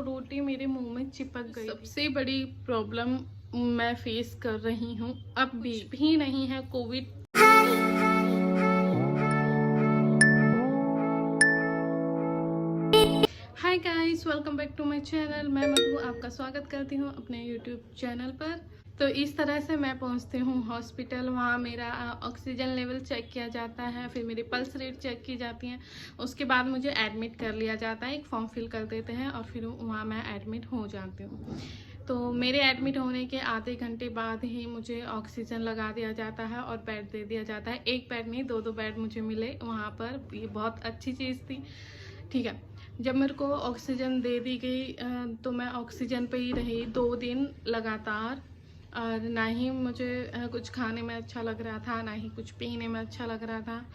रोटी मेरे मुंह में चिपक गई। सबसे बड़ी प्रॉब्लम मैं फेस कर रही हूँ, अब भी नहीं है covid. Hi guys, welcome back to my channel. मैं मधु आपका स्वागत करती हूँ अपने यूट्यूब चैनल पर। तो इस तरह से मैं पहुँचती हूँ हॉस्पिटल। वहाँ मेरा ऑक्सीजन लेवल चेक किया जाता है, फिर मेरी पल्स रेट चेक की जाती है। उसके बाद मुझे एडमिट कर लिया जाता है, एक फॉर्म फिल कर देते हैं और फिर वहाँ मैं एडमिट हो जाती हूँ। तो मेरे एडमिट होने के आधे घंटे बाद ही मुझे ऑक्सीजन लगा दिया जाता है और बेड दे दिया जाता है। एक बेड नहीं, दो बेड मुझे मिले वहाँ पर। ये बहुत अच्छी चीज़ थी। ठीक है, जब मेरे को ऑक्सीजन दे दी गई तो मैं ऑक्सीजन पे ही रही 2 दिन लगातार। और ना ही मुझे कुछ खाने में अच्छा लग रहा था, ना ही कुछ पीने में अच्छा लग रहा था।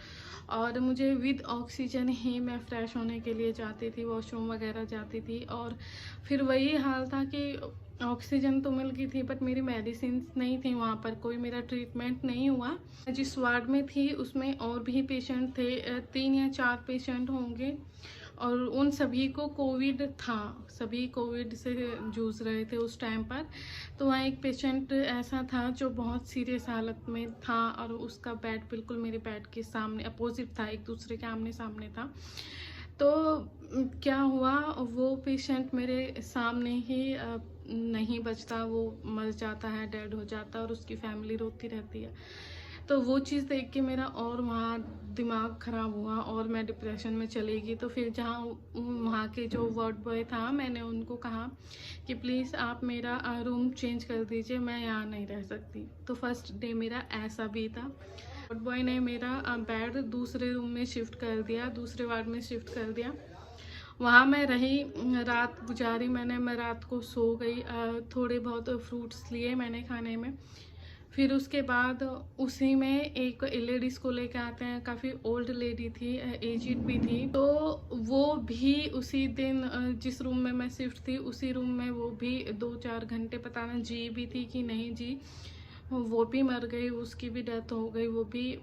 और मुझे विद ऑक्सीजन ही मैं फ़्रेश होने के लिए जाती थी, वॉशरूम वगैरह जाती थी। और फिर वही हाल था कि ऑक्सीजन तो मिल गई थी बट मेरी मेडिसिन नहीं थी वहाँ पर, कोई मेरा ट्रीटमेंट नहीं हुआ। जिस वार्ड में थी उसमें और भी पेशेंट थे, 3 या 4 पेशेंट होंगे और उन सभी को कोविड था, सभी कोविड से जूझ रहे थे उस टाइम पर। तो वहाँ एक पेशेंट ऐसा था जो बहुत सीरियस हालत में था और उसका बेड बिल्कुल मेरे बेड के सामने अपोजिट था, एक दूसरे के आमने सामने था। तो क्या हुआ, वो पेशेंट मेरे सामने ही नहीं बचता, वो मर जाता है, डेड हो जाता है और उसकी फैमिली रोती रहती है। तो वो चीज़ देख के मेरा और वहाँ दिमाग ख़राब हुआ और मैं डिप्रेशन में चली गई। तो फिर जहाँ वहाँ के जो वार्ड बॉय था, मैंने उनको कहा कि प्लीज़ आप मेरा रूम चेंज कर दीजिए, मैं यहाँ नहीं रह सकती। तो फर्स्ट डे मेरा ऐसा भी था। वार्ड बॉय ने मेरा बेड दूसरे रूम में शिफ्ट कर दिया, दूसरे वार्ड में शिफ्ट कर दिया। वहाँ मैं रही, रात गुजारी मैंने। मैं रात को सो गई, थोड़े बहुत फ्रूट्स लिए मैंने खाने में। फिर उसके बाद उसी में एक लेडीज़ को लेके आते हैं, काफ़ी ओल्ड लेडी थी, एजिड भी थी। तो वो भी उसी दिन जिस रूम में मैं शिफ्ट थी उसी रूम में वो भी 2-4 घंटे पता ना जी भी थी कि नहीं जी, वो भी मर गई, उसकी भी डेथ हो गई। वो भी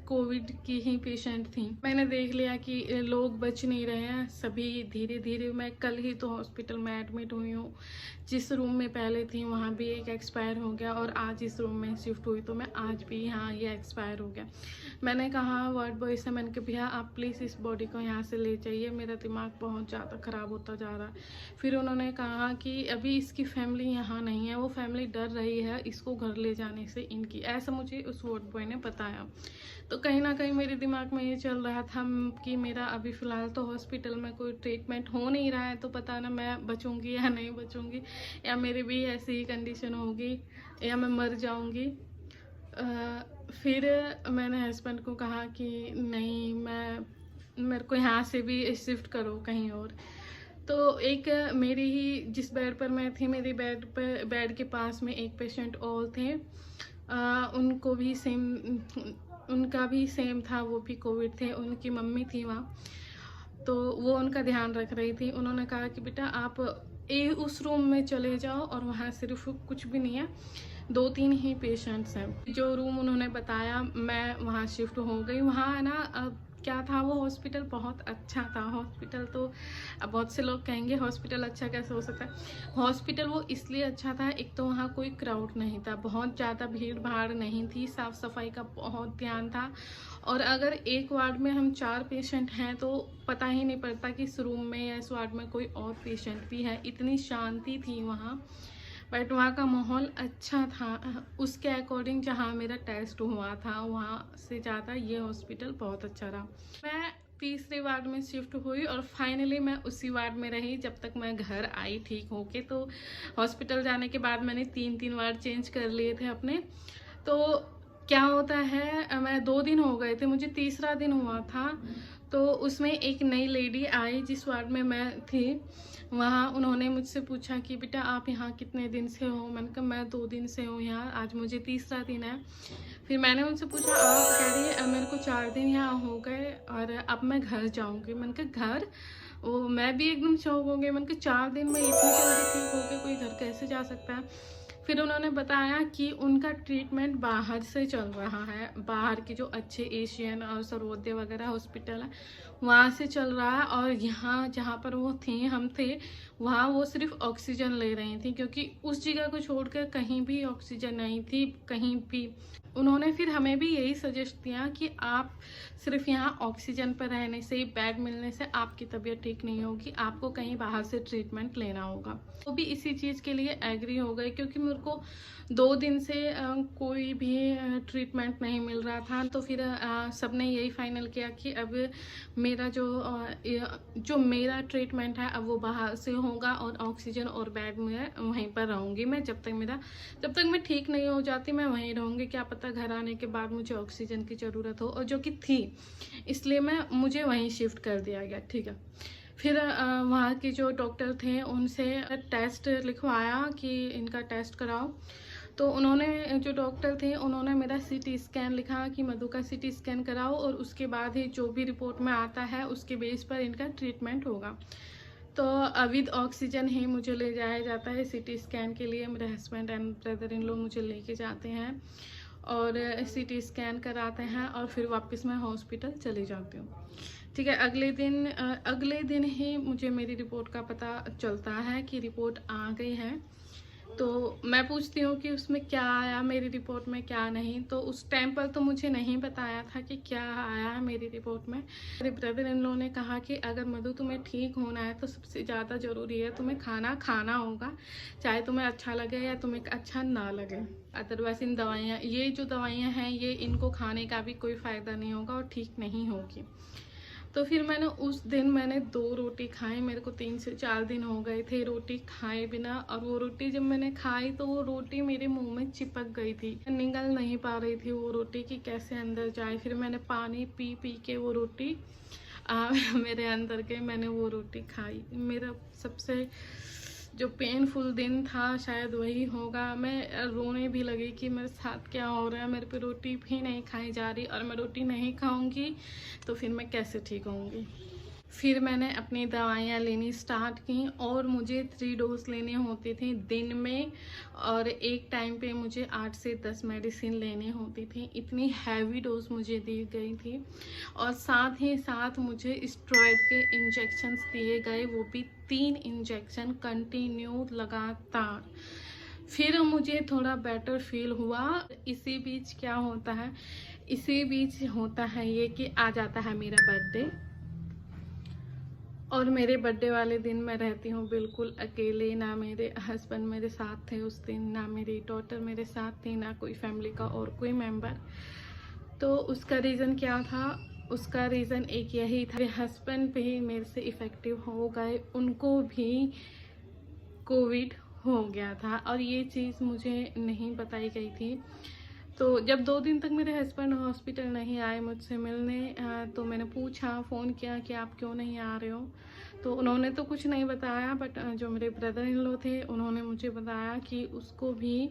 कोविड की ही पेशेंट थी। मैंने देख लिया कि लोग बच नहीं रहे हैं सभी धीरे धीरे। मैं कल ही तो हॉस्पिटल में एडमिट हुई हूँ। जिस रूम में पहले थी वहाँ भी एक एक्सपायर हो गया और आज इस रूम में शिफ्ट हुई तो मैं आज भी यहाँ ये एक्सपायर हो गया। मैंने कहा वार्ड बॉय से, मैंने कहा भैया आप प्लीज़ इस बॉडी को यहाँ से ले जाइए, मेरा दिमाग बहुत ज़्यादा ख़राब होता जा रहा है। फिर उन्होंने कहा कि अभी इसकी फैमिली यहाँ नहीं है, वो फैमिली डर रही है इसको घर ले जाने से इनकी, ऐसा मुझे उस वार्ड बॉय ने बताया। तो कहीं ना कहीं मेरे दिमाग में ये चल रहा था कि मेरा अभी फ़िलहाल तो हॉस्पिटल में कोई ट्रीटमेंट हो नहीं रहा है, तो पता ना मैं बचूंगी या नहीं बचूंगी, या मेरी भी ऐसी ही कंडीशन होगी या मैं मर जाऊंगी। फिर मैंने हस्बैंड को कहा कि नहीं, मेरे को यहाँ से भी शिफ्ट करो कहीं और। तो एक मेरी ही जिस बेड पर मैं थी, मेरी बेड के पास में एक पेशेंट और थे, उनको भी उनका भी सेम था, वो भी कोविड थे, उनकी मम्मी थी वहाँ। तो वो उनका ध्यान रख रही थी। उन्होंने कहा कि बेटा आप उस रूम में चले जाओ और वहाँ सिर्फ कुछ भी नहीं है, 2-3 ही पेशेंट्स हैं। जो रूम उन्होंने बताया मैं वहाँ शिफ्ट हो गई। वहाँ है ना क्या था, वो हॉस्पिटल बहुत अच्छा था। हॉस्पिटल तो अब बहुत से लोग कहेंगे हॉस्पिटल अच्छा कैसे हो सकता है। हॉस्पिटल वो इसलिए अच्छा था, एक तो वहाँ कोई क्राउड नहीं था, बहुत ज़्यादा भीड़ भाड़ नहीं थी, साफ़ सफाई का बहुत ध्यान था। और अगर एक वार्ड में हम 4 पेशेंट हैं तो पता ही नहीं पड़ता कि इस रूम में या इस वार्ड में कोई और पेशेंट भी है, इतनी शांति थी वहाँ। बट वहाँ का माहौल अच्छा था, उसके अकॉर्डिंग जहाँ मेरा टेस्ट हुआ था वहाँ से ज़्यादा ये हॉस्पिटल बहुत अच्छा रहा। मैं तीसरे वार्ड में शिफ्ट हुई और फाइनली मैं उसी वार्ड में रही जब तक मैं घर आई ठीक होके। तो हॉस्पिटल जाने के बाद मैंने 3-3 वार्ड चेंज कर लिए थे अपने। तो क्या होता है, मैं 2 दिन हो गए थे, मुझे तीसरा दिन हुआ था। तो उसमें एक नई लेडी आई जिस वार्ड में मैं थी। वहाँ उन्होंने मुझसे पूछा कि बेटा आप यहाँ कितने दिन से हो। मैंने कहा मैं 2 दिन से हूँ यहाँ, आज मुझे तीसरा दिन है। फिर मैंने उनसे पूछा, आप कह रही है मेरे को 4 दिन यहाँ हो गए और अब मैं घर जाऊँगी। मैंने कहा घर? वो मैं भी एकदम शौक हो गई। मैंने कहा 4 दिन में इतनी जल्दी ठीक हो गई, कोई घर कैसे जा सकता है। फिर उन्होंने बताया कि उनका ट्रीटमेंट बाहर से चल रहा है, बाहर के जो अच्छे एशियन और सर्वोदय वगैरह हॉस्पिटल है वहाँ से चल रहा है, और यहाँ जहाँ पर वो थी, हम थे, वहाँ वो सिर्फ ऑक्सीजन ले रही थी, क्योंकि उस जगह को छोड़कर कहीं भी ऑक्सीजन नहीं थी कहीं भी। उन्होंने फिर हमें भी यही सजेस्ट किया कि आप सिर्फ यहाँ ऑक्सीजन पर रहने से, बेड मिलने से आपकी तबीयत ठीक नहीं होगी, आपको कहीं बाहर से ट्रीटमेंट लेना होगा। वो भी इसी चीज़ के लिए एग्री हो गए, क्योंकि मेरे को 2 दिन से कोई भी ट्रीटमेंट नहीं मिल रहा था। तो फिर सबने यही फाइनल किया कि अब मेरा जो मेरा ट्रीटमेंट है अब वो बाहर से होगा, और ऑक्सीजन और बेड में वहीं पर रहूँगी मैं। जब तक मैं ठीक नहीं हो जाती मैं वहीं रहूँगी। क्या पता घर आने के बाद मुझे ऑक्सीजन की ज़रूरत हो, और जो कि थी, इसलिए मुझे वहीं शिफ्ट कर दिया गया। ठीक है, फिर वहाँ के जो डॉक्टर थे उनसे टेस्ट लिखवाया कि इनका टेस्ट कराओ। तो उन्होंने, जो डॉक्टर थे, उन्होंने मेरा सीटी स्कैन लिखा कि मधु का सीटी स्कैन कराओ, और उसके बाद ही जो भी रिपोर्ट में आता है उसके बेस पर इनका ट्रीटमेंट होगा। तो विद ऑक्सीजन ही मुझे ले जाया जाता है सीटी स्कैन के लिए। मेरे हस्बैंड एंड ब्रदर इन लोग मुझे लेके जाते हैं और सीटी स्कैन कराते हैं, और फिर वापस मैं हॉस्पिटल चली जाती हूँ। ठीक है, अगले दिन ही मुझे मेरी रिपोर्ट का पता चलता है कि रिपोर्ट आ गई है। तो मैं पूछती हूँ कि उसमें क्या आया मेरी रिपोर्ट में, क्या नहीं। तो उस टाइम पर तो मुझे नहीं बताया था कि क्या आया है मेरी रिपोर्ट में। मेरे ब्रदर इन लोगों ने कहा कि अगर मधु तुम्हें ठीक होना है तो सबसे ज़्यादा ज़रूरी है तुम्हें खाना खाना होगा, चाहे तुम्हें अच्छा लगे या तुम्हें अच्छा ना लगे। अदरवाइज ये जो दवाइयाँ हैं ये इनको खाने का भी कोई फ़ायदा नहीं होगा और ठीक नहीं होगी। तो फिर उस दिन मैंने 2 रोटी खाई। मेरे को 3 से 4 दिन हो गए थे रोटी खाए बिना, और वो रोटी जब मैंने खाई तो वो रोटी मेरे मुंह में चिपक गई थी, निगल नहीं पा रही थी वो रोटी कि कैसे अंदर जाए। फिर मैंने पानी पी के वो रोटी मेरे अंदर गई, मैंने वो रोटी खाई। मेरा सबसे जो पेनफुल दिन था शायद वही होगा। मैं रोने भी लगी कि मेरे साथ क्या हो रहा है, मेरे पे रोटी भी नहीं खाई जा रही, और मैं रोटी नहीं खाऊंगी तो फिर मैं कैसे ठीक होऊंगी। फिर मैंने अपनी दवाइयाँ लेनी स्टार्ट की, और मुझे 3 डोज लेने होती थी दिन में, और एक टाइम पे मुझे 8 से 10 मेडिसिन लेनी होती थी। इतनी हैवी डोज मुझे दी गई थी, और साथ ही साथ मुझे स्टेरॉइड के इंजेक्शंस दिए गए, वो भी 3 इंजेक्शन कंटिन्यू लगातार। फिर मुझे थोड़ा बेटर फील हुआ। इसी बीच क्या होता है, ये कि आ जाता है मेरा बर्थडे, और मेरे बर्थडे वाले दिन मैं रहती हूँ बिल्कुल अकेले। ना मेरे हस्बैंड मेरे साथ थे उस दिन, ना मेरी डॉटर मेरे साथ थी, ना कोई फैमिली का और कोई मेंबर। तो उसका रीज़न क्या था? उसका रीज़न एक यही था, मेरे हस्बैंड भी मेरे से इफ़ेक्टिव हो गए, उनको भी कोविड हो गया था, और ये चीज़ मुझे नहीं बताई गई थी। तो जब 2 दिन तक मेरे हस्बैंड हॉस्पिटल नहीं आए मुझसे मिलने, तो मैंने पूछा, फ़ोन किया कि आप क्यों नहीं आ रहे हो। तो उन्होंने तो कुछ नहीं बताया, बट जो मेरे ब्रदर इन लॉ थे उन्होंने मुझे बताया कि उसको भी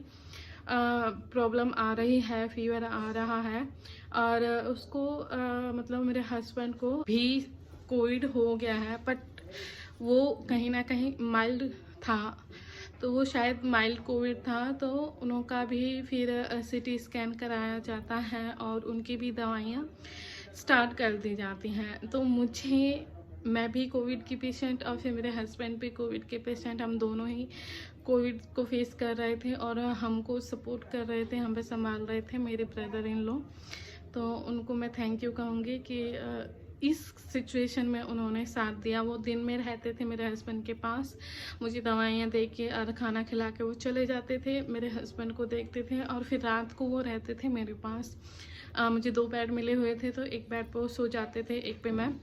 प्रॉब्लम आ रही है, फीवर आ रहा है, और उसको मतलब मेरे हस्बैंड को भी कोविड हो गया है, बट वो कहीं ना कहीं माइल्ड था। तो वो शायद माइल्ड कोविड था। तो उनका भी फिर सीटी स्कैन कराया जाता है, और उनकी भी दवाइयाँ स्टार्ट कर दी जाती हैं। तो मैं भी कोविड की पेशेंट, और फिर मेरे हस्बैंड भी कोविड के पेशेंट, हम दोनों ही कोविड को फेस कर रहे थे, और हमको सपोर्ट कर रहे थे, हम पे संभाल रहे थे मेरे ब्रदर इन लॉ। तो उनको मैं थैंक यू कहूँगी कि इस सिचुएशन में उन्होंने साथ दिया। वो दिन में रहते थे मेरे हस्बैंड के पास, मुझे दवाइयाँ दे के और खाना खिला के वो चले जाते थे, मेरे हस्बैंड को देखते थे, और फिर रात को वो रहते थे मेरे पास। मुझे 2 बेड मिले हुए थे, तो एक बेड पर वो सो जाते थे, एक पे मैं।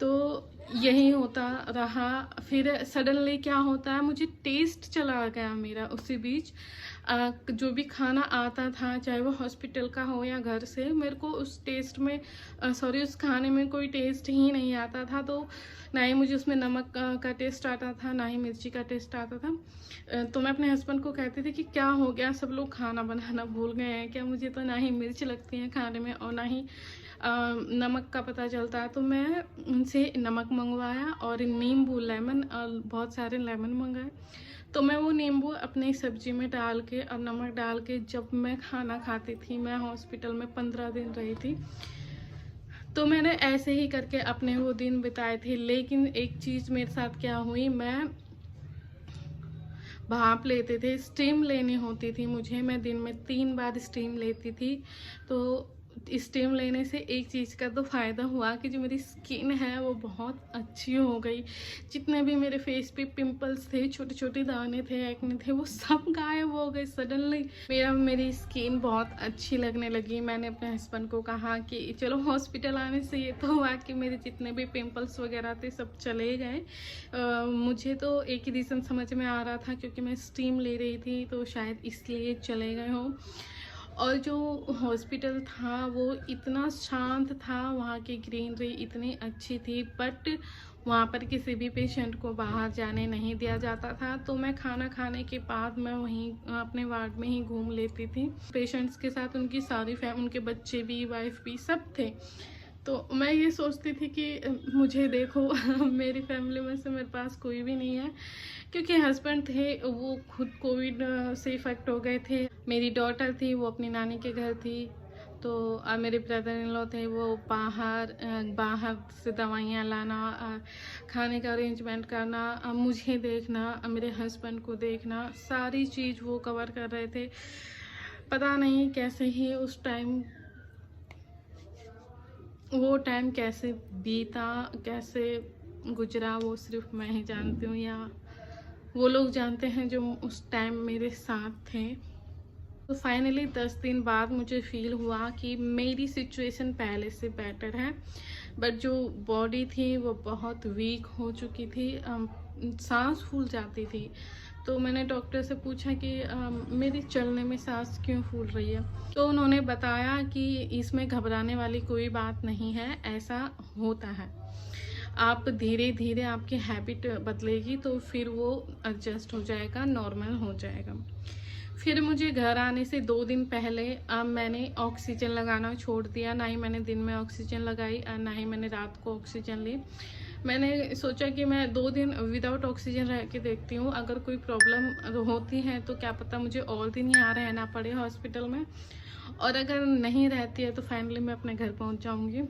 तो यही होता रहा। फिर सडनली क्या होता है, मुझे टेस्ट चला गया मेरा उसी बीच। जो भी खाना आता था, चाहे वो हॉस्पिटल का हो या घर से, मेरे को उस उस खाने में कोई टेस्ट ही नहीं आता था। तो ना ही मुझे उसमें नमक का टेस्ट आता था, ना ही मिर्ची का टेस्ट आता था। तो मैं अपने हस्बैंड को कहती थी कि क्या हो गया, सब लोग खाना बनाना भूल गए हैं क्या? मुझे तो ना ही मिर्च लगती है खाने में, और ना ही नमक का पता चलता है। तो मैं उनसे नमक मंगवाया और नींबू लेमन और बहुत सारे लेमन मंगाए। तो मैं वो नींबू अपनी सब्जी में डाल के और नमक डाल के जब मैं खाना खाती थी, मैं हॉस्पिटल में 15 दिन रही थी, तो मैंने ऐसे ही करके अपने वो दिन बिताए थे। लेकिन एक चीज़ मेरे साथ क्या हुई, मैं भाप लेते थे, स्टीम लेनी होती थी मुझे, मैं दिन में 3 बार स्टीम लेती थी। तो स्टीम लेने से एक चीज़ का तो फ़ायदा हुआ कि जो मेरी स्किन है वो बहुत अच्छी हो गई। जितने भी मेरे फेस पे पिंपल्स थे, छोटे छोटे दाने थे, एक्ने थे, वो सब गायब हो गए सडनली। मेरी स्किन बहुत अच्छी लगने लगी। मैंने अपने हस्बैंड को कहा कि चलो हॉस्पिटल आने से ये तो हुआ कि मेरे जितने भी पिंपल्स वगैरह थे सब चले गए। मुझे तो एक ही रीज़न समझ में आ रहा था, क्योंकि मैं स्टीम ले रही थी, तो शायद इसलिए चले गए हों। और जो हॉस्पिटल था वो इतना शांत था, वहाँ की ग्रीनरी इतनी अच्छी थी, बट वहाँ पर किसी भी पेशेंट को बाहर जाने नहीं दिया जाता था। तो मैं खाना खाने के बाद मैं वहीं अपने वार्ड में ही घूम लेती थी पेशेंट्स के साथ। उनकी सारी उनके बच्चे भी, वाइफ भी, सब थे। तो मैं ये सोचती थी कि मुझे देखो मेरी फैमिली में से मेरे पास कोई भी नहीं है, क्योंकि हस्बैंड थे वो खुद कोविड से इफ़ेक्ट हो गए थे। मेरी डॉटर थी वो अपनी नानी के घर थी। तो मेरे ब्रदर इन लॉ थे वो बाहर से दवाइयाँ लाना, खाने का अरेंजमेंट करना, मुझे देखना, मेरे हस्बैंड को देखना, सारी चीज़ वो कवर कर रहे थे। पता नहीं कैसे ही वो टाइम कैसे बीता, कैसे गुजरा, वो सिर्फ मैं ही जानती हूँ, या वो लोग जानते हैं जो उस टाइम मेरे साथ थे। तो फाइनली 10 दिन बाद मुझे फील हुआ कि मेरी सिचुएशन पहले से बेटर है, बट जो बॉडी थी वो बहुत वीक हो चुकी थी, सांस फूल जाती थी। तो मैंने डॉक्टर से पूछा कि मेरी चलने में सांस क्यों फूल रही है। तो उन्होंने बताया कि इसमें घबराने वाली कोई बात नहीं है, ऐसा होता है, आप धीरे धीरे आपकी हैबिट बदलेगी तो फिर वो एडजस्ट हो जाएगा, नॉर्मल हो जाएगा। फिर मुझे घर आने से 2 दिन पहले मैंने ऑक्सीजन लगाना छोड़ दिया। ना ही मैंने दिन में ऑक्सीजन लगाई और ना ही मैंने रात को ऑक्सीजन ली। मैंने सोचा कि मैं 2 दिन विदाउट ऑक्सीजन रह के देखती हूँ, अगर कोई प्रॉब्लम होती है तो क्या पता मुझे और दिन यहाँ रहना पड़े हॉस्पिटल में, और अगर नहीं रहती है तो फाइनली मैं अपने घर पहुँच जाऊँगी।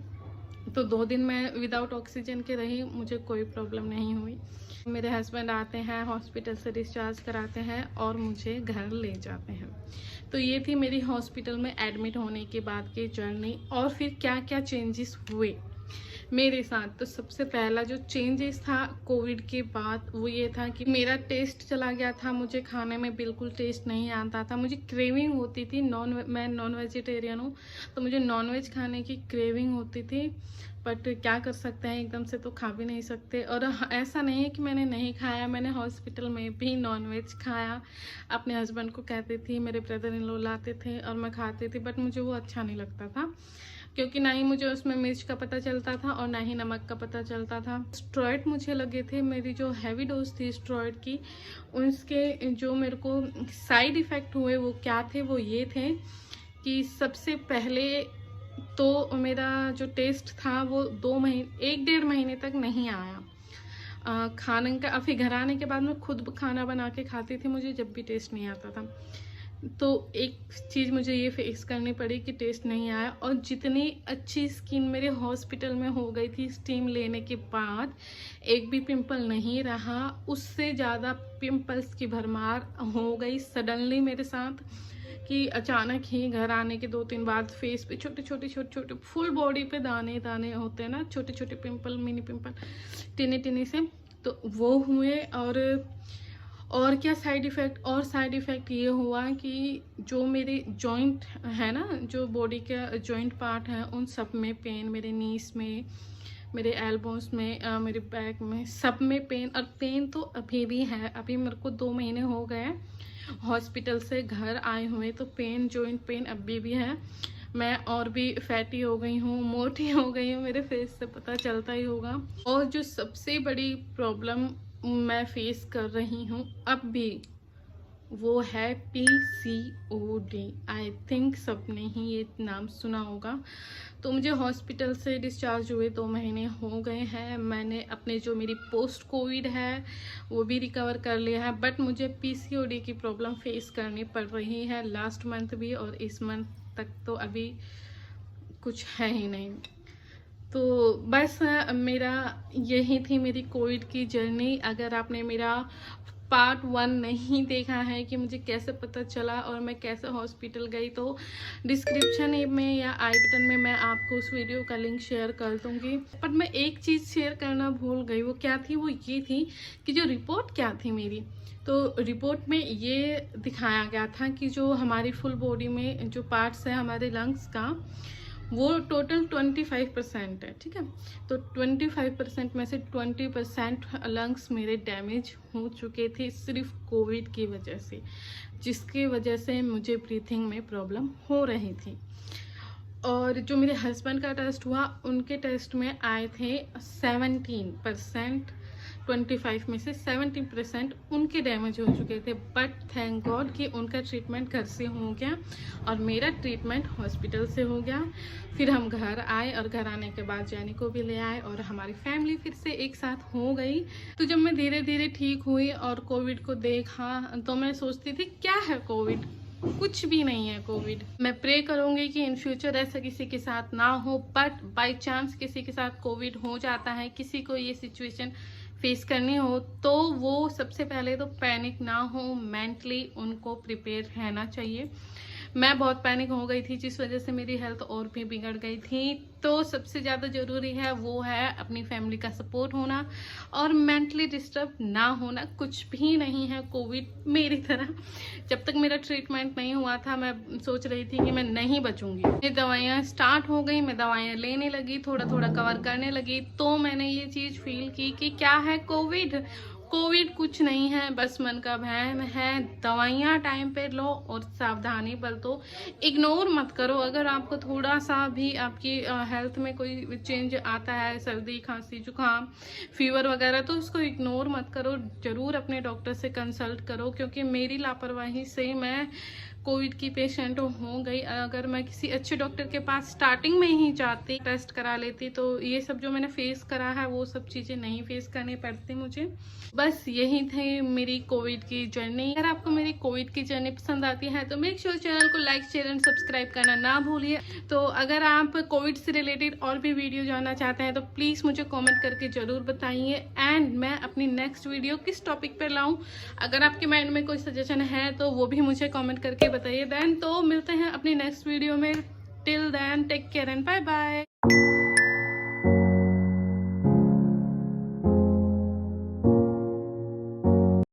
तो 2 दिन मैं विदाउट ऑक्सीजन के रही, मुझे कोई प्रॉब्लम नहीं हुई। मेरे हस्बैंड आते हैं, हॉस्पिटल से डिस्चार्ज कराते हैं और मुझे घर ले जाते हैं। तो ये थी मेरी हॉस्पिटल में एडमिट होने के बाद की जर्नी। और फिर क्या क्या चेंजेस हुए मेरे साथ। तो सबसे पहला जो चेंजेस था कोविड के बाद वो ये था कि मेरा टेस्ट चला गया था। मुझे खाने में बिल्कुल टेस्ट नहीं आता था, मुझे क्रेविंग होती थी। मैं नॉन वेजिटेरियन हूँ, तो मुझे नॉन वेज खाने की क्रेविंग होती थी, बट क्या कर सकते हैं, एकदम से तो खा भी नहीं सकते। और ऐसा नहीं है कि मैंने नहीं खाया, मैंने हॉस्पिटल में भी नॉन वेज खाया। अपने हस्बैंड को कहती थी, मेरे ब्रदर इन लॉ लाते थे और मैं खाती थी, बट मुझे वो अच्छा नहीं लगता था, क्योंकि ना ही मुझे उसमें मिर्च का पता चलता था और ना ही नमक का पता चलता था। स्टेरॉइड मुझे लगे थे, मेरी जो हैवी डोज थी स्टेरॉइड की, उसके जो मेरे को साइड इफ़ेक्ट हुए वो क्या थे, वो ये थे कि सबसे पहले तो मेरा जो टेस्ट था वो 1-1.5 महीने तक नहीं आया। खाने का फिर घर आने के बाद मैं खुद खाना बना के खाती थी, मुझे जब भी टेस्ट नहीं आता था। तो एक चीज़ मुझे ये फेस करनी पड़ी कि टेस्ट नहीं आया। और जितनी अच्छी स्किन मेरे हॉस्पिटल में हो गई थी स्टीम लेने के बाद, एक भी पिंपल नहीं रहा, उससे ज़्यादा पिंपल्स की भरमार हो गई सडनली मेरे साथ। कि अचानक ही घर आने के 2-3 बाद फेस पे छोटे छोटे फुल बॉडी पे दाने दाने होते हैं ना, छोटे छोटे पिंपल, मिनी पिंपल, टिनी से, तो वो हुए। और क्या साइड इफ़ेक्ट ये हुआ कि जो मेरे जॉइंट है ना, जो बॉडी का जॉइंट पार्ट है, उन सब में पेन, मेरे नीस में, मेरे एल्बोस में, मेरे बैक में, सब में पेन। और पेन तो अभी भी है, अभी मेरे को 2 महीने हो गए हॉस्पिटल से घर आए हुए, तो पेन, जॉइंट पेन अभी भी है। मैं और भी फैटी हो गई हूँ, मोटी हो गई हूँ, मेरे फेस से पता चलता ही होगा। और जो सबसे बड़ी प्रॉब्लम मैं फेस कर रही हूँ अब भी, वो है PCOD। आई थिंक सबने ही ये नाम सुना होगा। तो मुझे हॉस्पिटल से डिस्चार्ज हुए 2 महीने हो गए हैं। मैंने अपने जो मेरी पोस्ट कोविड है वो भी रिकवर कर लिया है, बट मुझे PCOD की प्रॉब्लम फेस करनी पड़ रही है लास्ट मंथ भी, और इस मंथ तक तो अभी कुछ है ही नहीं। तो बस मेरा यही थी मेरी कोविड की जर्नी। अगर आपने मेरा पार्ट 1 नहीं देखा है कि मुझे कैसे पता चला और मैं कैसे हॉस्पिटल गई, तो डिस्क्रिप्शन में या आई बटन में मैं आपको उस वीडियो का लिंक शेयर कर दूंगी। पर मैं एक चीज़ शेयर करना भूल गई। वो क्या थी? वो ये थी कि जो रिपोर्ट क्या थी मेरी, तो रिपोर्ट में ये दिखाया गया था कि जो हमारी फुल बॉडी में जो पार्ट्स है हमारे लंग्स का, वो टोटल 25% है। ठीक है, तो 25% में से 20% लंग्स मेरे डैमेज हो चुके थे सिर्फ कोविड की वजह से, जिसकी वजह से मुझे ब्रीथिंग में प्रॉब्लम हो रही थी। और जो मेरे हस्बैंड का टेस्ट हुआ, उनके टेस्ट में आए थे 17%। 25 में से 17% उनके डैमेज हो चुके थे, बट थैंक गॉड कि उनका ट्रीटमेंट घर से हो गया और मेरा ट्रीटमेंट हॉस्पिटल से हो गया। फिर हम घर आए और घर आने के बाद जैनी को भी ले आए और हमारी फैमिली फिर से एक साथ हो गई। तो जब मैं धीरे धीरे ठीक हुई और कोविड को देखा, तो मैं सोचती थी क्या है कोविड? कुछ भी नहीं है कोविड। मैं प्रे करूंगी कि इन फ्यूचर ऐसा किसी के साथ ना हो, बट बाय चांस किसी के साथ कोविड हो जाता है, किसी को ये सिचुएशन फेस करनी हो, तो वो सबसे पहले तो पैनिक ना हो, मेंटली उनको प्रिपेयर रहना चाहिए। मैं बहुत पैनिक हो गई थी, जिस वजह से मेरी हेल्थ और भी बिगड़ गई थी। तो सबसे ज़्यादा ज़रूरी है वो है अपनी फैमिली का सपोर्ट होना और मेंटली डिस्टर्ब ना होना। कुछ भी नहीं है कोविड मेरी तरह। जब तक मेरा ट्रीटमेंट नहीं हुआ था, मैं सोच रही थी कि मैं नहीं बचूंगी। ये दवाइयाँ स्टार्ट हो गई, मैं दवाइयाँ लेने लगी, थोड़ा थोड़ा कवर करने लगी, तो मैंने ये चीज़ फील की कि क्या है कोविड? कोविड कुछ नहीं है, बस मन का वहम है। दवाइयाँ टाइम पे लो और सावधानी बरतो, इग्नोर मत करो। अगर आपको थोड़ा सा भी आपकी हेल्थ में कोई चेंज आता है, सर्दी खांसी जुकाम फीवर वगैरह, तो उसको इग्नोर मत करो। ज़रूर अपने डॉक्टर से कंसल्ट करो, क्योंकि मेरी लापरवाही से मैं कोविड की पेशेंट हो गई। अगर मैं किसी अच्छे डॉक्टर के पास स्टार्टिंग में ही जाती, टेस्ट करा लेती, तो ये सब जो मैंने फेस करा है वो सब चीज़ें नहीं फेस करनी पड़ती मुझे। बस यही थी मेरी कोविड की जर्नी। अगर आपको मेरी कोविड की जर्नी पसंद आती है तो मेक श्योर चैनल को लाइक, शेयर एंड सब्सक्राइब करना ना भूलिए। तो अगर आप कोविड से रिलेटेड और भी वीडियो जानना चाहते हैं तो प्लीज़ मुझे कॉमेंट करके ज़रूर बताइए, एंड मैं अपनी नेक्स्ट वीडियो किस टॉपिक पर लाऊँ, अगर आपके माइंड में कोई सजेशन है तो वो भी मुझे कॉमेंट करके बताइए। देन तो मिलते हैं अपनी नेक्स्ट वीडियो में। Till then take care and bye bye.